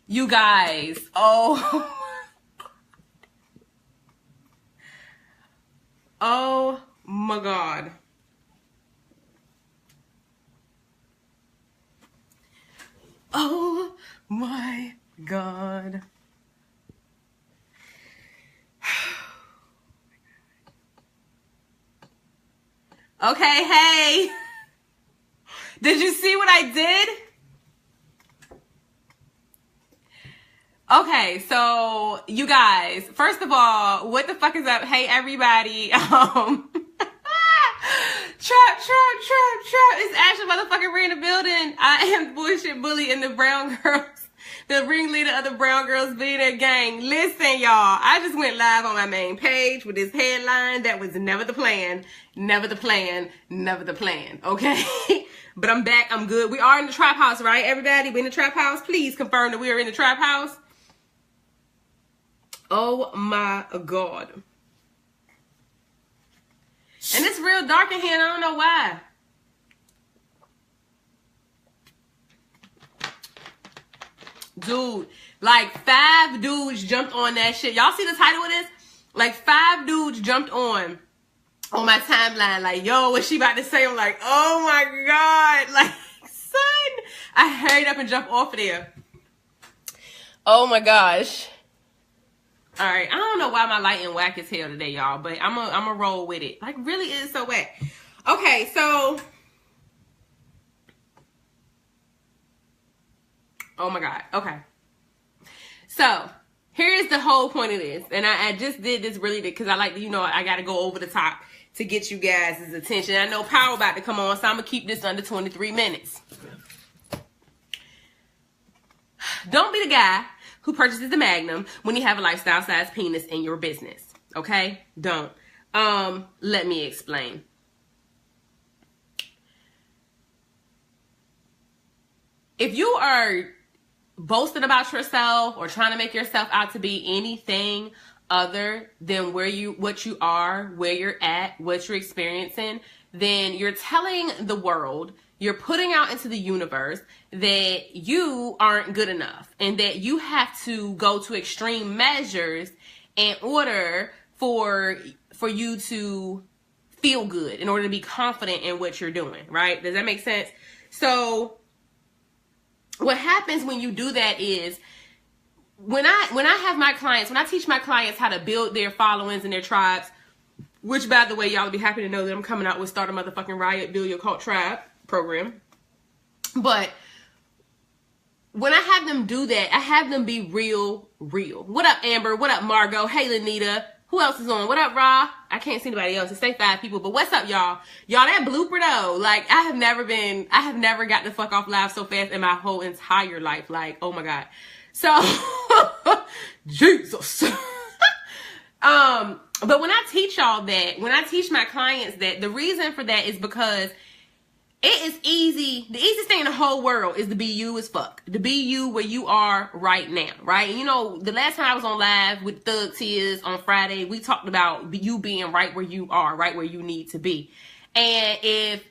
You guys, oh. Oh my God. Oh my God. Okay, hey. Did you see what I did? Okay, so you guys, first of all, what the fuck is up? Hey everybody. Trap. It's Ashley motherfucking Ree in the building. I am the bullshit bully and the brown girls, the ringleader of the brown girls billionaire gang. Listen, y'all, I just went live on my main page with this headline that was never the plan, never the plan, never the plan. Okay. But I'm back. I'm good. We are in the trap house, right? Everybody, we in the trap house. Please confirm that we are in the trap house. Oh my God. And it's real dark in here and I don't know why. Dude, like 5 dudes jumped on that shit. Y'all see the title of this? Like 5 dudes jumped on my timeline. Like, yo, what's she about to say? I'm like, oh my God. Like, son. I hurried up and jumped off of there. Oh my gosh. All right, I don't know why my lighting whack as hell today, y'all, but I'm a roll with it. Like, really is so whack. Okay, so. Oh my God. Okay. So, here's the whole point of this. And I just did this really because I like to, I got to go over the top to get you guys' attention. I know Power about to come on, so I'm going to keep this under 23 minutes. Don't be the guy who purchases the Magnum when you have a lifestyle size penis in your business. Okay? Don't. Let me explain. If you are boasting about yourself or trying to make yourself out to be anything other than what you are, where you're at, what you're experiencing, then you're telling the world, you're putting out into the universe that you aren't good enough and that you have to go to extreme measures in order for you to feel good, in order to be confident in what you're doing, right? Does that make sense? So what happens when you do that is when I have my clients, when I teach my clients how to build their followings and their tribes, which by the way, y'all will be happy to know that I'm coming out with Start a Motherfucking Riot, Build Your Cult Tribe program. But when I have them do that, I have them be real. What up, Amber? What up, Margot? Hey, Lanita. Who else is on? What up, Ra? I can't see anybody else. It's say 5 people, but what's up, y'all? Y'all, that blooper though, like I have never got the fuck off live so fast in my whole entire life. Like, oh my God. So, Jesus. But when I teach y'all that, when I teach my clients that, the reason for that is because it is easy. The easiest thing in the whole world is to be you as fuck. To be you where you are right now, right? And the last time I was on live with Thug Tears on Friday, we talked about you being right where you are, right where you need to be. And if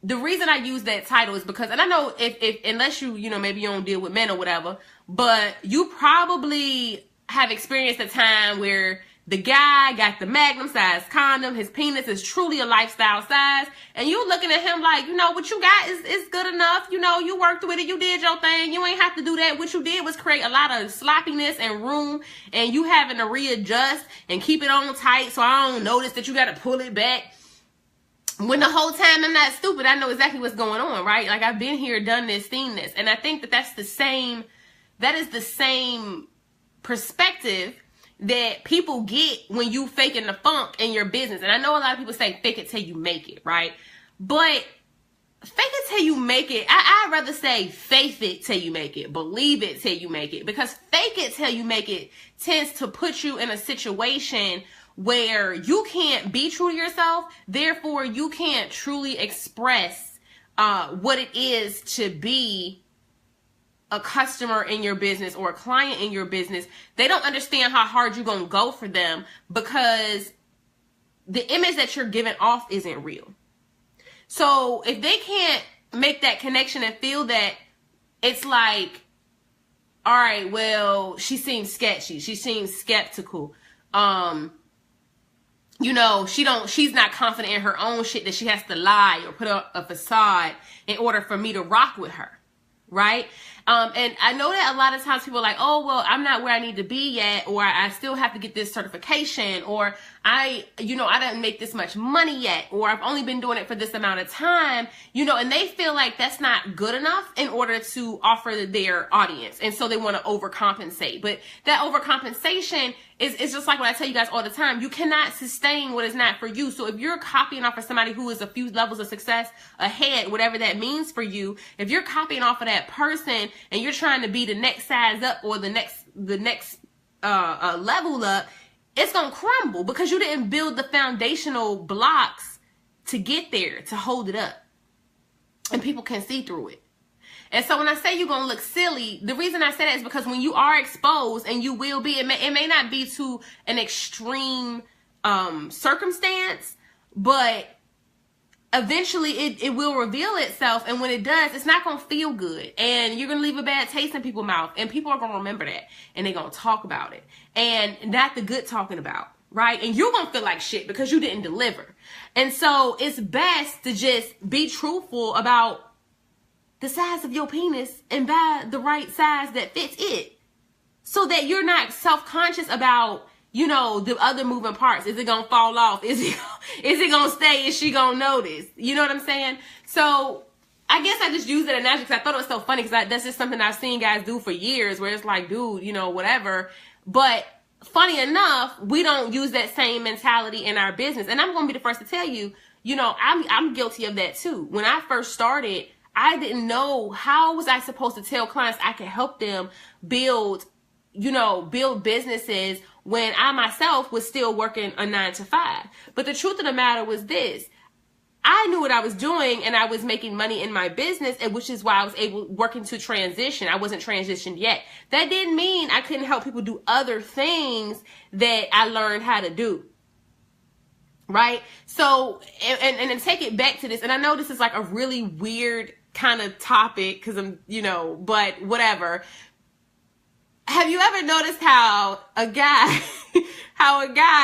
the reason I use that title is because, and I know if unless maybe you don't deal with men or whatever, but you probably have experienced a time where the guy got the Magnum size condom. His penis is truly a lifestyle size. And you looking at him like, what you got is good enough. You worked with it. You did your thing. You ain't have to do that. What you did was create a lot of sloppiness and room. And you having to readjust and keep it on tight. So I don't notice that you got to pull it back. When the whole time I'm not stupid. I know exactly what's going on, right? Like I've been here, done this, seen this. And I think that is the same perspective that people get when you faking the funk in your business. And I know a lot of people say fake it till you make it, right? But fake it till you make it, I'd rather say faith it till you make it, believe it till you make it, because fake it till you make it tends to put you in a situation where you can't be true to yourself. Therefore, you can't truly express what it is to be a customer in your business or a client in your business. They don't understand how hard you're going to go for them because the image that you're giving off isn't real. So if they can't make that connection and feel that, it's like all right, well, she seems sketchy. She seems skeptical. You know, she's not confident in her own shit that she has to lie or put up a facade in order for me to rock with her. Right? And I know that a lot of times people are like, oh, well, I'm not where I need to be yet, or I still have to get this certification, or I didn't make this much money yet, or I've only been doing it for this amount of time, and they feel like that's not good enough in order to offer their audience. And so they want to overcompensate. But that overcompensation is just like what I tell you guys all the time. You cannot sustain what is not for you. So if you're copying off of somebody who is a few levels of success ahead, whatever that means for you, if you're copying off of that person and you're trying to be the next size up or the next level up, it's going to crumble because you didn't build the foundational blocks to get there, to hold it up. And people can see through it. And so when I say you're going to look silly, the reason I say that is because when you are exposed, and you will be, it may not be to an extreme circumstance, but eventually it will reveal itself. And when it does, it's not going to feel good. And you're going to leave a bad taste in people's mouth. And people are going to remember that. And they're going to talk about it. And not the good talking about, right? And you're going to feel like shit because you didn't deliver. And so it's best to just be truthful about the size of your penis and buy the right size that fits it, so that you're not self-conscious about, the other moving parts. Is it going to fall off? Is it going to stay? Is she going to notice? You know what I'm saying? So I guess I just used that analogy because I thought it was so funny, because that's just something I've seen guys do for years, where it's like, dude, whatever. But funny enough, we don't use that same mentality in our business. And I'm going to be the first to tell you, I'm guilty of that too. When I first started, I didn't know how was I supposed to tell clients I could help them build businesses when I myself was still working a 9-to-5. But the truth of the matter was this: I knew what I was doing, and I was making money in my business, and which is why I was working to transition. I wasn't transitioned yet. That didn't mean I couldn't help people do other things that I learned how to do. Right? So, and to take it back to this, and I know this is like a really weird kind of topic because but whatever. Have you ever noticed how a guy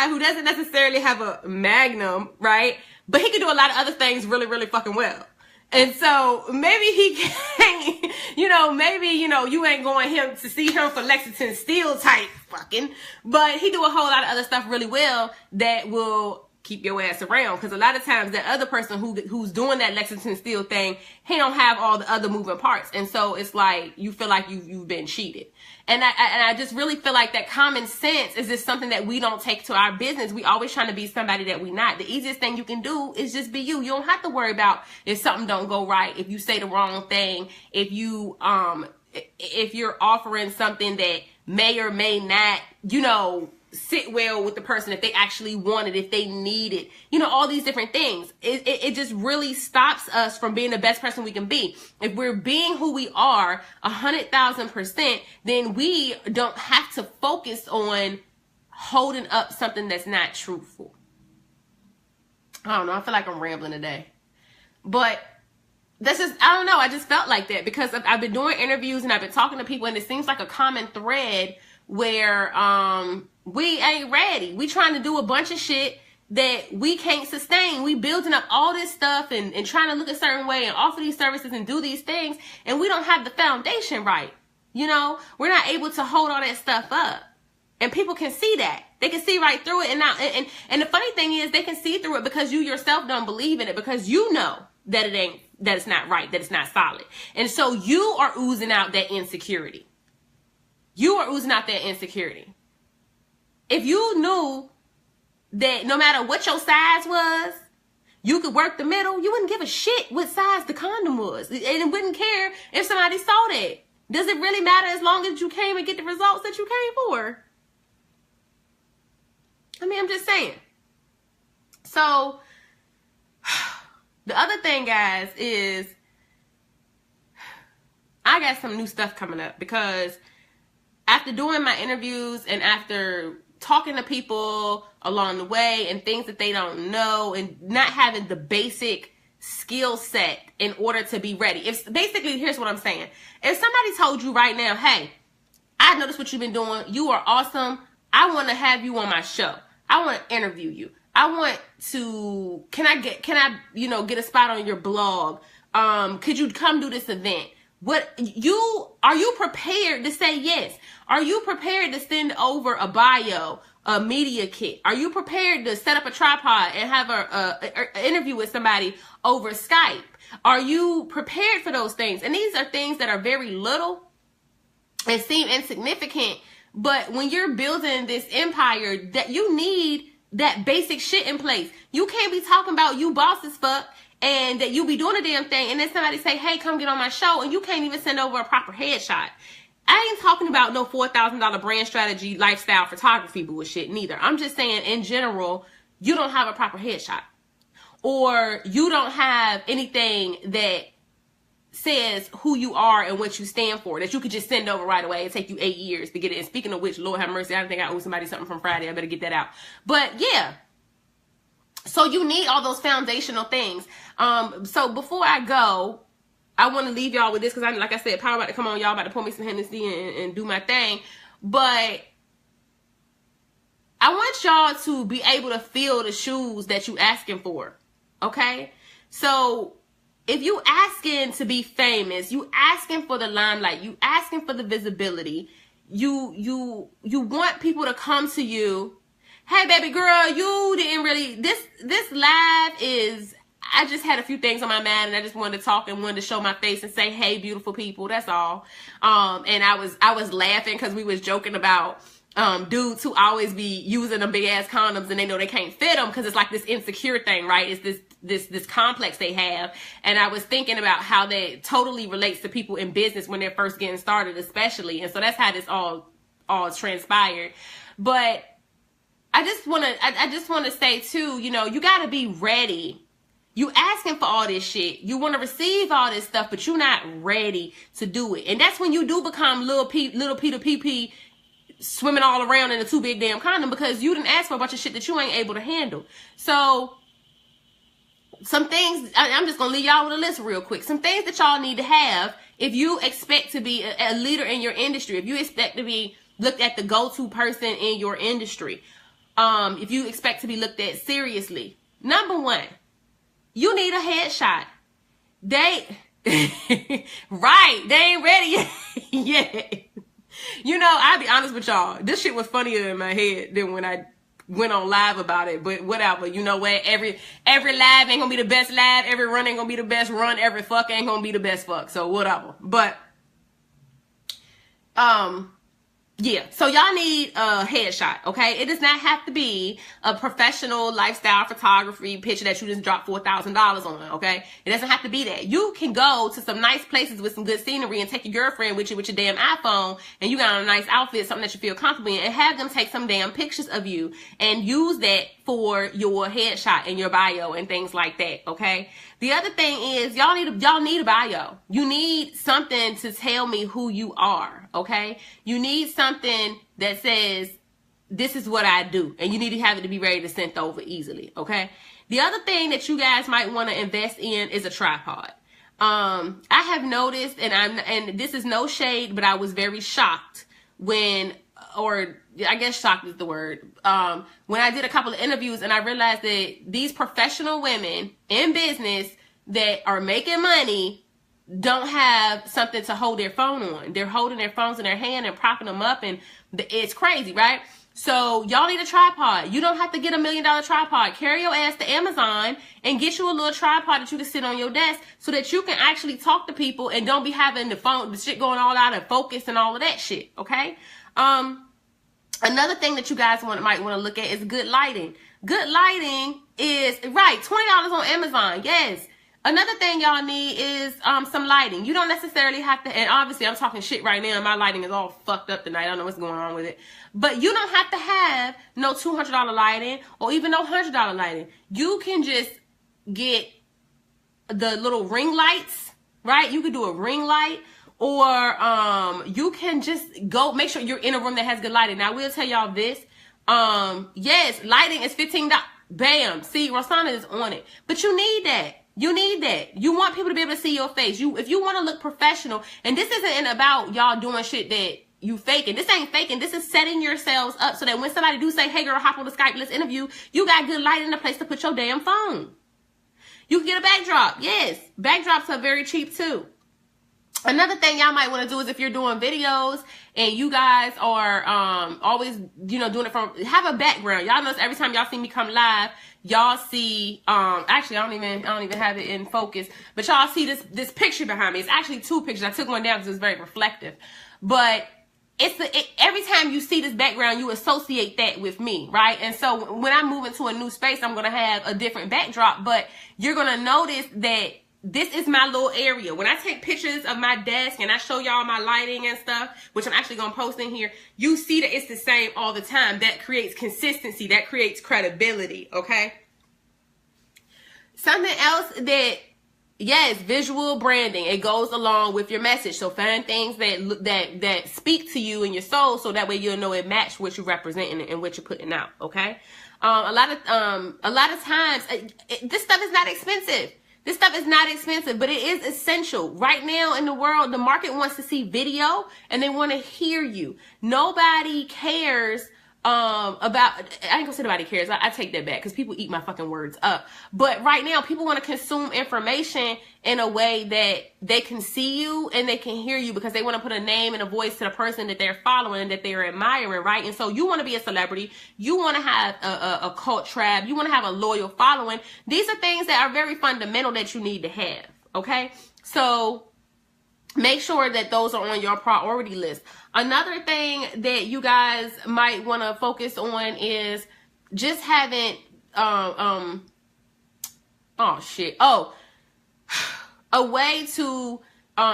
who doesn't necessarily have a Magnum, right? But he can do a lot of other things really, really fucking well. And so maybe he can't, maybe, you ain't going to see him for Lexington Steel type fucking, but he do a whole lot of other stuff really well that will keep your ass around. Because a lot of times that other person who's doing that Lexington Steel thing, he don't have all the other moving parts. And so it's like, you feel like you've been cheated. And I just really feel like that common sense is just something that we don't take to our business. We always trying to be somebody that we not. The easiest thing you can do is just be you. You don't have to worry about if something don't go right, if you say the wrong thing, if you're offering something that may or may not, sit well with the person, if they actually want it, if they need it, all these different things. It just really stops us from being the best person we can be. If we're being who we are 100,000%, then we don't have to focus on holding up something that's not truthful. I don't know. I feel like I'm rambling today, but that's just, I don't know. I just felt like that because I've been doing interviews and I've been talking to people, and it seems like a common thread where, we ain't ready. We trying to do a bunch of shit that we can't sustain. We building up all this stuff and trying to look a certain way and offer these services and do these things, and we don't have the foundation right. We're not able to hold all that stuff up. And people can see that. They can see right through it. And the funny thing is, they can see through it because you yourself don't believe in it, because you know that it's not right, that it's not solid. And so you are oozing out that insecurity. You are oozing out that insecurity. If you knew that no matter what your size was, you could work the middle, you wouldn't give a shit what size the condom was. And it wouldn't care if somebody saw that. Does it really matter as long as you came and get the results that you came for? I mean, I'm just saying. So, the other thing, guys, is I got some new stuff coming up, because after doing my interviews and after talking to people along the way and things that they don't know and not having the basic skill set in order to be ready. Here's what I'm saying. If somebody told you right now, hey, I noticed what you've been doing. You are awesome. I want to have you on my show. I want to interview you. I want to, can I, get a spot on your blog? Could you come do this event? Are you prepared to say yes? Are you prepared to send over a bio, a media kit? Are you prepared to set up a tripod and have a interview with somebody over Skype? Are you prepared for those things? And these are things that are very little and seem insignificant, but when you're building this empire, that you need that basic shit in place. You can't be talking about you boss as fuck and that you be doing a damn thing and then somebody say, hey, come get on my show, and you can't even send over a proper headshot. I ain't talking about no $4,000 brand strategy, lifestyle photography bullshit neither. I'm just saying in general, you don't have a proper headshot, or you don't have anything that says who you are and what you stand for, that you could just send over right away and take you 8 years to get it. And speaking of which, Lord have mercy, I think I owe somebody something from Friday. I better get that out. But yeah, so you need all those foundational things. So before I go, I want to leave y'all with this, because like I said, power about to come on, y'all about to pour me some Hennessy and do my thing. But I want y'all to be able to fill the shoes that you asking for. Okay? So if you asking to be famous, you asking for the limelight, you asking for the visibility, you want people to come to you. Hey, baby girl, you didn't really, this live is, I just had a few things on my mind and I just wanted to talk and wanted to show my face and say, hey, beautiful people, that's all. And I was laughing because we was joking about dudes who always be using them big ass condoms and they know they can't fit them because it's like this insecure thing, right? It's this complex they have. And I was thinking about how that totally relates to people in business when they're first getting started, especially. And so that's how this all transpired. But I just want to say too, you got to be ready. You asking for all this shit. You want to receive all this stuff, but you're not ready to do it. And that's when you do become little Peter PP swimming all around in a too big damn condom, because you didn't ask for a bunch of shit that you ain't able to handle. So some things, I'm just going to leave y'all with a list real quick. Some things that y'all need to have if you expect to be a leader in your industry, if you expect to be looked at the go-to person in your industry, if you expect to be looked at seriously. Number one, you need a headshot. Right, they ain't ready yet. I'll be honest with y'all. This shit was funnier in my head than when I went on live about it. But whatever. You know what? Every live ain't gonna be the best live. Every run ain't gonna be the best run. Every fuck ain't gonna be the best fuck. So whatever. But yeah, so y'all need a headshot, okay? It does not have to be a professional lifestyle photography picture that you just dropped $4,000 on, okay? It doesn't have to be that. You can go to some nice places with some good scenery and take your girlfriend with you with your damn iPhone, and you got on a nice outfit, something that you feel comfortable in, and have them take some damn pictures of you and use that for your headshot and your bio and things like that, okay? The other thing is y'all need a bio. You need something to tell me who you are, okay? You need something that says, this is what I do. And you need to have it to be ready to send over easily, okay? The other thing that you guys might want to invest in is a tripod. I have noticed, and this is no shade, but I was very shocked when, or I guess shocked is the word, when I did a couple of interviews and I realized that these professional women in business that are making money don't have something to hold their phone on. They're holding their phones in their hand and propping them up, and it's crazy, right? So y'all need a tripod. You don't have to get $1 million tripod. Carry your ass to Amazon and get you a little tripod that you can sit on your desk so that you can actually talk to people and don't be having the shit going all out of focus and all of that shit, okay? Another thing that you guys might want to look at is good lighting. Good lighting is, right, $20 on Amazon, yes. Another thing y'all need is some lighting. You don't necessarily have to, and obviously I'm talking shit right now. My lighting is all fucked up tonight. I don't know what's going on with it. But you don't have to have no $200 lighting or even no $100 lighting. You can just get the little ring lights, right? You could do a ring light, or you can just go make sure you're in a room that has good lighting. Now, I will tell y'all this. Yes, lighting is $15. Bam. See, Rosanna is on it. But you need that. You need that. You want people to be able to see your face. If you want to look professional, and this isn't about y'all doing shit that you faking. This ain't faking. This is setting yourselves up so that when somebody do say, hey girl, hop on the Skype, let's interview, you got good light in the place to put your damn phone. You can get a backdrop. Yes, backdrops are very cheap too. Another thing y'all might want to do is if you're doing videos and you guys are always, you know, doing it from, have a background. Y'all notice every time y'all see me come live, y'all see, actually I don't even have it in focus, but y'all see this picture behind me. It's actually two pictures. I took one down because it was very reflective. But every time you see this background, you associate that with me, right? And so when I move into a new space, I'm going to have a different backdrop, but you're going to notice that this is my little area. When I take pictures of my desk and I show y'all my lighting and stuff, which I'm actually going to post in here, you see that it's the same all the time. That creates consistency. That creates credibility, okay? Something else that, yes, visual branding. It goes along with your message. So find things that speak to you and your soul so that way you'll know it match what you're representing and what you're putting out, okay? A lot of times, this stuff is not expensive. This stuff is not expensive, but it is essential. Right now in the world, the market wants to see video and they want to hear you. Nobody cares about, I ain't gonna say nobody cares. I take that back because people eat my fucking words up. But right now, people want to consume information in a way that they can see you and they can hear you because they want to put a name and a voice to the person that they're following, that they're admiring, right? And so you want to be a celebrity. You want to have a cult tribe. You want to have a loyal following. These are things that are very fundamental that you need to have, okay? So make sure that those are on your priority list. Another thing that you guys might want to focus on is just having, a way to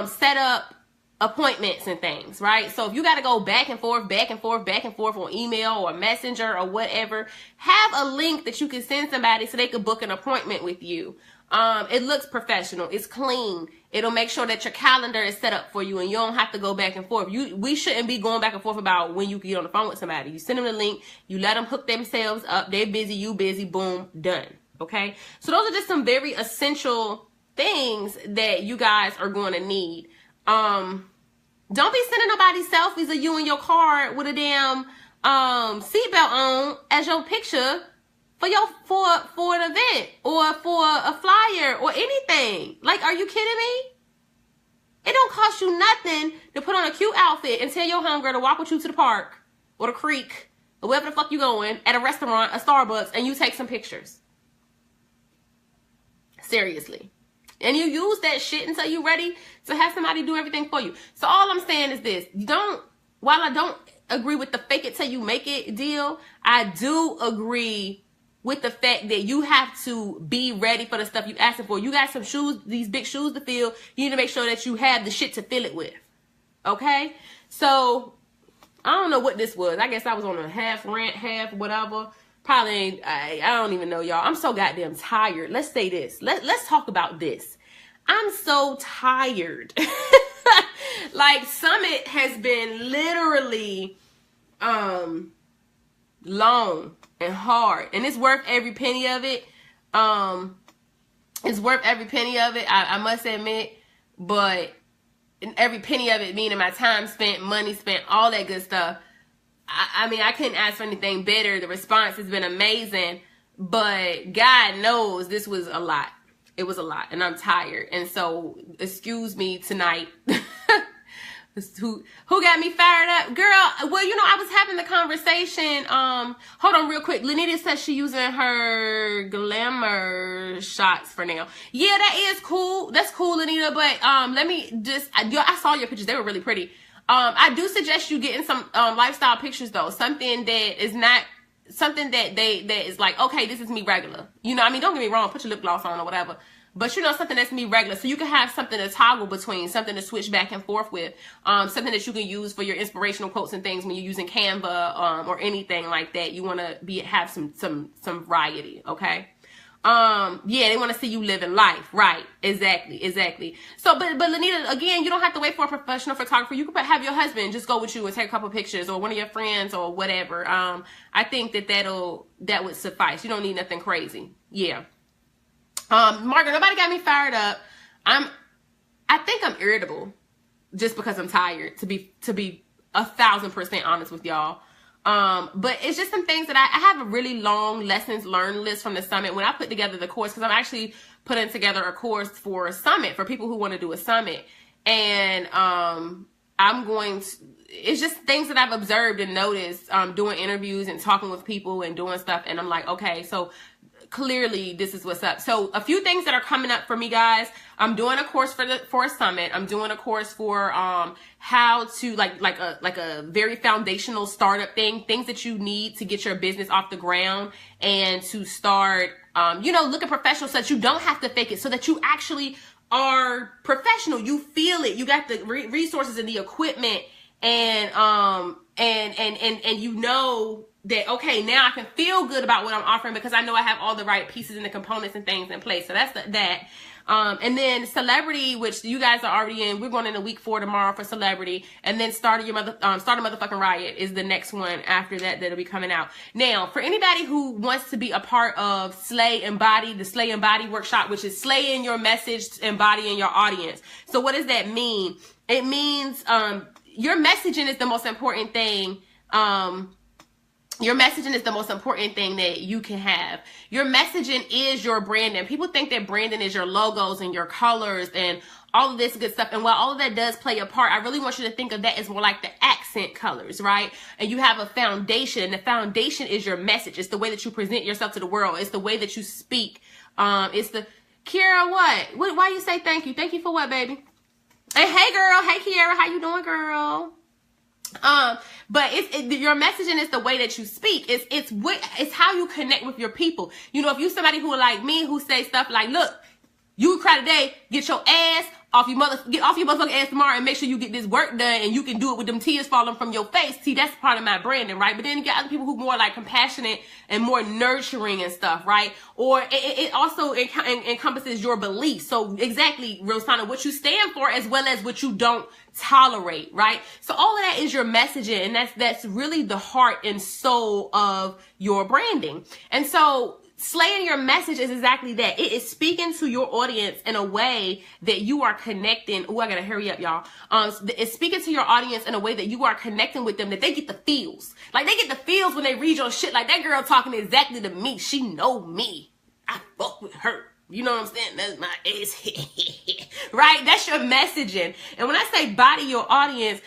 set up appointments and things, right? So if you got to go back and forth on email or messenger or whatever, have a link that you can send somebody so they could book an appointment with you. It looks professional. It's clean. It'll make sure that your calendar is set up for you and you don't have to go back and forth. We shouldn't be going back and forth about when you can get on the phone with somebody. You send them the link. You let them hook themselves up. They're busy. You busy. Boom. Done. Okay. So those are just some very essential things that you guys are going to need. Don't be sending nobody selfies of you in your car with a damn, seatbelt on as your picture for an event or for a flyer or anything. Like, are you kidding me? It don't cost you nothing to put on a cute outfit and tell your homegirl to walk with you to the park or the creek or wherever the fuck you going, at a restaurant, a Starbucks, and you take some pictures. Seriously. And you use that shit until you're ready to have somebody do everything for you. So all I'm saying is this. While I don't agree with the fake it till you make it deal, I do agree with the fact that you have to be ready for the stuff you're asking for. You got some shoes, these big shoes to fill. You need to make sure that you have the shit to fill it with. Okay? So, I don't know what this was. I guess I was on a half rant, half whatever. Probably ain't, I don't even know, y'all. I'm so goddamn tired. Let's say this. Let's talk about this. I'm so tired. Like, Summit has been literally, long and hard, and it's worth every penny of it. It's worth every penny of it, I must admit. But every penny of it meaning my time spent, money spent, all that good stuff. I mean, I couldn't ask for anything better. The response has been amazing, but God knows this was a lot. It was a lot, and I'm tired. And so, excuse me tonight. Who got me fired up? Girl, well, you know, I was having the conversation. Hold on real quick. Lenita says she's using her glamour shots for now. Yeah, that is cool. That's cool, Lenita. But let me just, I saw your pictures. They were really pretty. I do suggest you getting some lifestyle pictures though. Something that is not, something that is like, okay, this is me regular. You know, I mean, don't get me wrong, put your lip gloss on or whatever. But you know, something that's me regular. So you can have something to toggle between, something to switch back and forth with, something that you can use for your inspirational quotes and things when you're using Canva, or anything like that. You want to have some variety, okay? Yeah, they want to see you living life. Right. Exactly. So, but Lenita, again, you don't have to wait for a professional photographer. You can have your husband just go with you and take a couple pictures, or one of your friends or whatever. I think that would suffice. You don't need nothing crazy. Yeah. Margaret, nobody got me fired up. I think I'm irritable just because I'm tired, to be 1,000% honest with y'all. But it's just some things that I have a really long lessons learned list from the summit. When I put together the course, because I'm actually putting together a course for a summit for people who want to do a summit. And it's just things that I've observed and noticed doing interviews and talking with people and doing stuff. And I'm like, okay, so clearly this is what's up. So a few things that are coming up for me, guys. I'm doing a course for a summit. I'm doing a course for how to like a very foundational startup things that you need to get your business off the ground and to start looking professional so that you don't have to fake it, so that you actually are professional. You feel it. You got the resources and the equipment, and you know that, okay, now I can feel good about what I'm offering because I know I have all the right pieces and the components and things in place. So that's that. And then celebrity, which you guys are already in. We're going into week 4 tomorrow for celebrity. And then start a motherfucking riot is the next one after that that'll be coming out. Now, for anybody who wants to be a part of Slay Embody, the Slay Embody workshop, which is slaying your message, embodying your audience. So what does that mean? It means your messaging is the most important thing. Your messaging is the most important thing that you can have. Your messaging is your branding. People think that branding is your logos and your colors and all of this good stuff. And while all of that does play a part, I really want you to think of that as more like the accent colors, right? And you have a foundation, and the foundation is your message. It's the way that you present yourself to the world. It's the way that you speak. It's the, Kiara, what? Why you say thank you? Thank you for what, baby? And hey, girl. Hey, Kiara. How you doing, girl? But your messaging is the way that you speak. It's how you connect with your people. You know, if you somebody who are like me, who say stuff like, look, you cry today, get your ass off your motherfucking ass tomorrow and make sure you get this work done and you can do it with them tears falling from your face. See, that's part of my branding, right? But then you get other people who are more like compassionate and more nurturing and stuff, right? Or it also encompasses your beliefs. So exactly, Rosanna, what you stand for as well as what you don't tolerate, right? So all of that is your messaging, and that's really the heart and soul of your branding. And so slaying your message is exactly that. It is speaking to your audience in a way that you are connecting. Oh, I gotta hurry up, y'all. It's speaking to your audience in a way that you are connecting with them, that they get the feels. Like, they get the feels when they read your shit. Like, that girl talking exactly to me. She know me. I fuck with her. You know what I'm saying? That's my ass. Right? That's your messaging. And when I say bodying your audience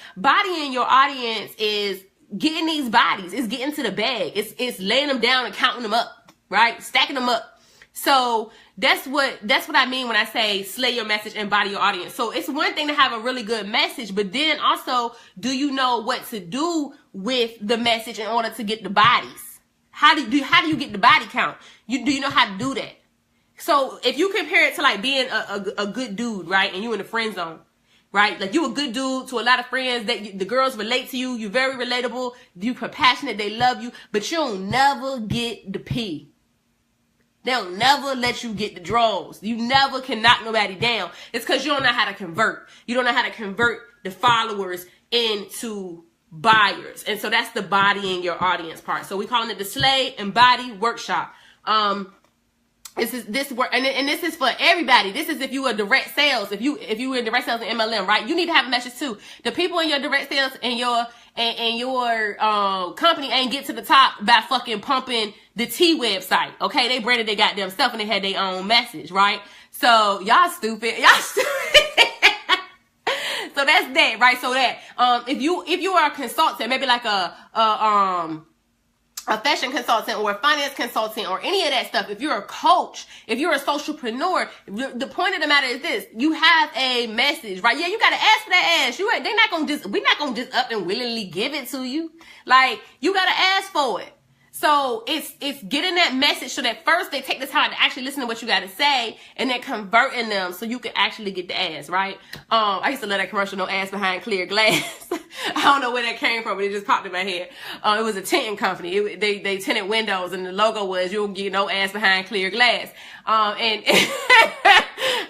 is getting these bodies. It's getting to the bag. It's laying them down and counting them up. Right? Stacking them up. So that's what I mean when I say slay your message and body your audience. So it's one thing to have a really good message, but then also, do you know what to do with the message in order to get the bodies? How do you get the body count? Do you know how to do that? So if you compare it to like being a good dude, right? And you in the friend zone, right? Like, you a good dude to a lot of friends that the girls relate to you. You're very relatable. You compassionate. They love you, but you don't never get the P. They'll never let you get the draws. You never can knock nobody down. It's because you don't know how to convert. You don't know how to convert the followers into buyers. And so that's the bodying your audience part. So we calling it the Slay and Body Workshop. This work, and this is for everybody. This is if you are direct sales, if you in direct sales and MLM, right? You need to have a message too. The people in your direct sales and your company ain't get to the top by fucking pumping the T website. Okay, they branded their goddamn stuff and they had their own message, right? So y'all stupid. So that's that, right? So that if you are a consultant, maybe like a fashion consultant or a finance consultant or any of that stuff, if you're a coach, if you're a socialpreneur, the point of the matter is this: you have a message, right? Yeah, you gotta ask for that ass. We're not gonna just up and willingly give it to you. Like, you gotta ask for it. So it's getting that message so that first they take the time to actually listen to what you got to say, and then converting them so you can actually get the ass, right? I used to love that commercial, no ass behind clear glass. I don't know where that came from, but it just popped in my head. It was a tinting company. They tinted windows, and the logo was, you'll get no ass behind clear glass. And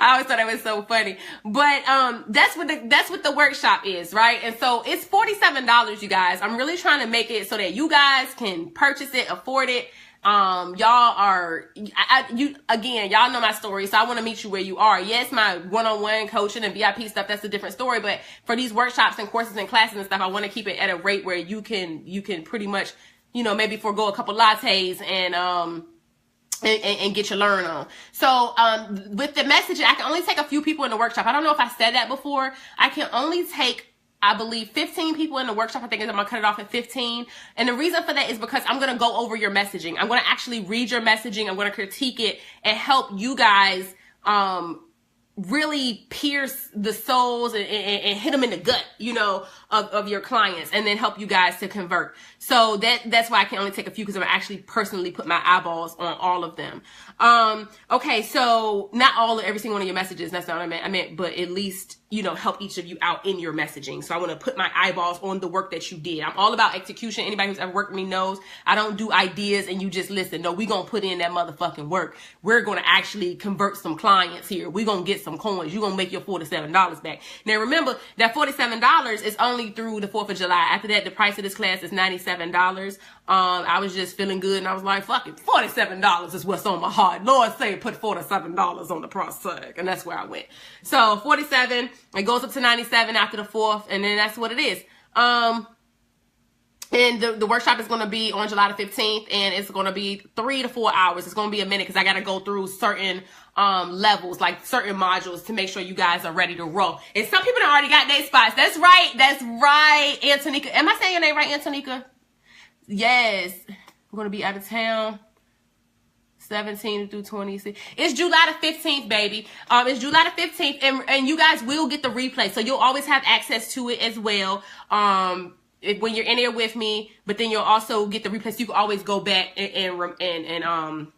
I always thought that was so funny. But that's what the workshop is, right? And so it's $47, you guys. I'm really trying to make it so that you guys can purchase it, afford it. Y'all are, y'all know my story, so I want to meet you where you are. Yes, my one-on-one coaching and VIP stuff, that's a different story, but for these workshops and courses and classes and stuff, I want to keep it at a rate where you can pretty much, maybe forego a couple lattes and get your learn on. So, with the messaging, I can only take a few people in the workshop. I don't know if I said that before. I can only take, I believe, 15 people in the workshop. I think I'm going to cut it off at 15. And the reason for that is because I'm going to go over your messaging. I'm going to actually read your messaging. I'm going to critique it and help you guys, really pierce the souls and hit them in the gut, of your clients, and then help you guys to convert. So that's why I can only take a few, because I'm actually personally put my eyeballs on all of them. Okay, so not every single one of your messages. That's not what I meant. I meant, but at least, help each of you out in your messaging. So I want to put my eyeballs on the work that you did. I'm all about execution. Anybody who's ever worked with me knows I don't do ideas and you just listen. No, we going to put in that motherfucking work. We're going to actually convert some clients here. We're going to get some coins. You're going to make your $47 back. Now remember that $47 is only through the 4th of July. After that, the price of this class is $97. I was just feeling good and I was like, fuck it, $47 is what's on my heart. Lord say put $47 on the price tag, and that's where I went. So 47, it goes up to 97 after the 4th, and then that's what it is. And the workshop is going to be on July the 15th, and it's going to be 3 to 4 hours. It's going to be a minute because I got to go through certain levels, like certain modules, to make sure you guys are ready to roll. And some people have already got their spots. That's right, Antonika. Am I saying your name right, Antonika? Yes. I'm going to be out of town 17 through 26. It's July the 15th, baby. It's July the 15th, and you guys will get the replay, so you'll always have access to it as well. When you're in there with me, but then you'll also get the replay, so you can always go back and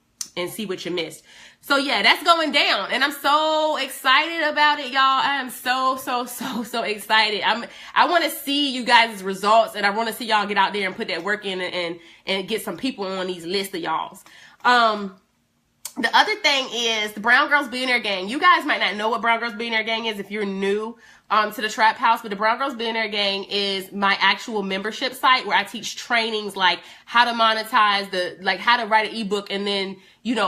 see what you missed. So yeah, that's going down, and I'm so excited about it, y'all. I am so excited. I want to see you guys' results, and I want to see y'all get out there and put that work in and get some people on these lists of y'all's. The other thing is the Brown Girls Billionaire Gang. You guys might not know what Brown Girls Billionaire Gang is if you're new to the Trap House, but the Brown Girls Billionaire Gang is my actual membership site where I teach trainings like how to monetize, how to write an ebook and then,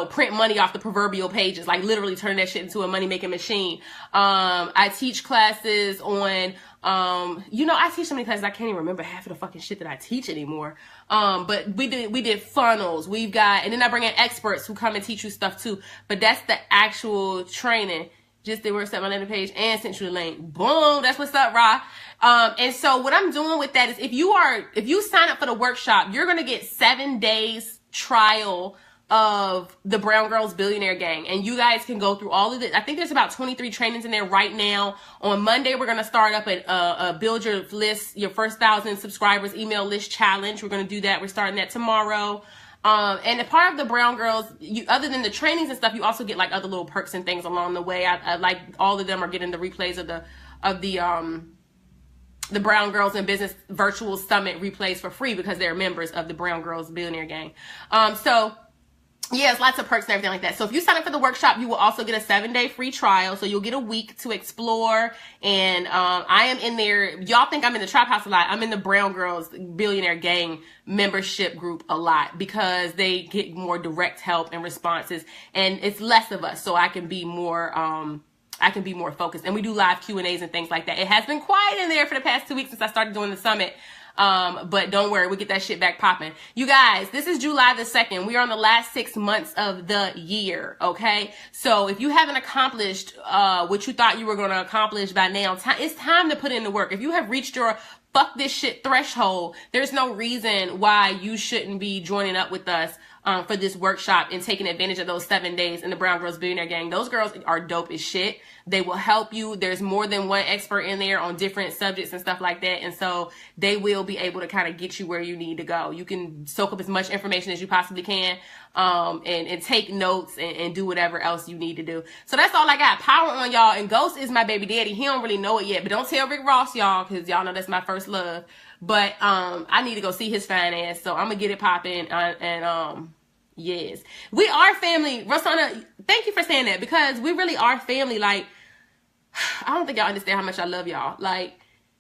print money off the proverbial pages, like literally turn that shit into a money-making machine. I teach classes on, I teach so many classes I can't even remember half of the fucking shit that I teach anymore. But we did funnels. We've got, and then I bring in experts who come and teach you stuff too. But that's the actual training. Just did work set my landing page and sent you the link. Boom. That's what's up, Ra. And so what I'm doing with that is if you sign up for the workshop, you're going to get 7 days trial of the Brown Girls Billionaire Gang, and you guys can go through all of it. I think there's about 23 trainings in there right now. On Monday, we're going to start up a build your list, your first 1,000 subscribers email list challenge. We're going to do that. We're starting that tomorrow. And a part of the Brown Girls, other than the trainings and stuff, you also get like other little perks and things along the way. I like all of them are getting the replays of the Brown Girls in Business Virtual Summit replays for free because they're members of the Brown Girls Billionaire Gang. Yes, lots of perks and everything like that. So if you sign up for the workshop, you will also get a 7-day free trial. So you'll get a week to explore. And I am in there. Y'all think I'm in the Trap House a lot. I'm in the Brown Girls Billionaire Gang membership group a lot because they get more direct help and responses. And it's less of us, so I can be more focused. And we do live Q&As and things like that. It has been quiet in there for the past 2 weeks since I started doing the summit. But don't worry, we get that shit back popping. You guys, this is July the 2nd. We are on the last 6 months of the year, okay? So if you haven't accomplished what you thought you were going to accomplish by now, it's time to put in the work. If you have reached your fuck this shit threshold, there's no reason why you shouldn't be joining up with us for this workshop and taking advantage of those 7 days in the Brown Girls Billionaire Gang. Those girls are dope as shit. They will help you. There's more than one expert in there on different subjects and stuff like that. And so they will be able to kind of get you where you need to go. You can soak up as much information as you possibly can, and take notes and do whatever else you need to do. So that's all I got. Power on, y'all. And Ghost is my baby daddy. He don't really know it yet, but don't tell Rick Ross, y'all, because y'all know that's my first love. But I need to go see his fine ass. So I'm going to get it popping. Yes, we are family. Rosanna, thank you for saying that, because we really are family. Like, I don't think y'all understand how much I love y'all. Like,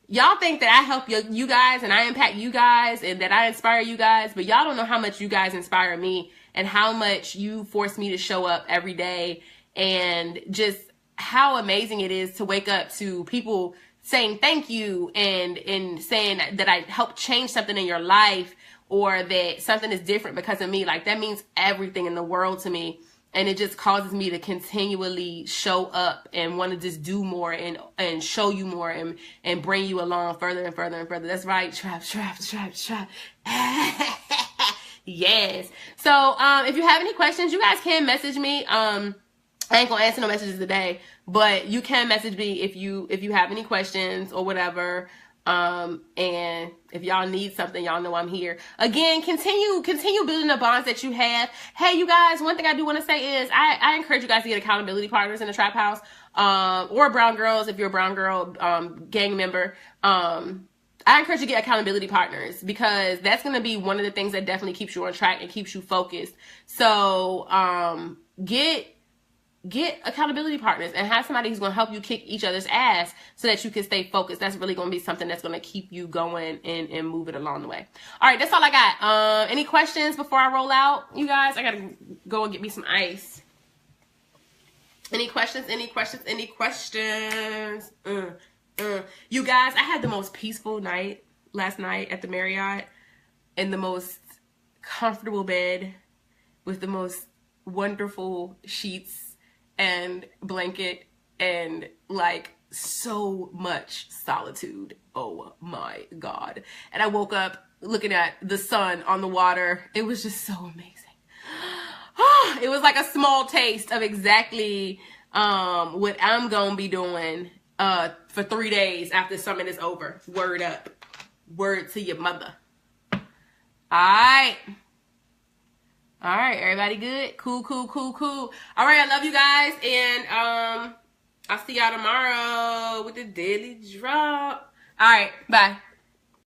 y'all think that I help you guys and I impact you guys and that I inspire you guys, but y'all don't know how much you guys inspire me and how much you force me to show up every day, and just how amazing it is to wake up to people saying thank you and saying that I helped change something in your life, or that something is different because of me. Like, that means everything in the world to me. And it just causes me to continually show up and want to just do more and show you more and bring you along further and further and further. That's right. Trap. Yes. So, if you have any questions, you guys can message me. I ain't gonna answer no messages today, but you can message me if you have any questions or whatever. And if y'all need something, y'all know I'm here. Again, continue building the bonds that you have. Hey, you guys, one thing I do want to say is I encourage you guys to get accountability partners in the trap house, or brown girls if you're a brown girl, gang member. I encourage you to get accountability partners, because that's going to be one of the things that definitely keeps you on track and keeps you focused. So, get accountability partners and have somebody who's going to help you kick each other's ass so that you can stay focused. That's really going to be something that's going to keep you going and move it along the way. All right, that's all I got. Any questions before I roll out, you guys? I got to go and get me some ice. Any questions? You guys, I had the most peaceful night last night at the Marriott, in the most comfortable bed with the most wonderful sheets and blanket, and like so much solitude. Oh my God. And I woke up looking at the sun on the water. It was just so amazing. It was like a small taste of exactly what I'm gonna be doing for 3 days after summit is over. Word up. Word to your mother. All right, everybody good? Cool. All right, I love you guys, and I'll see y'all tomorrow with the Daily Drop. All right, bye.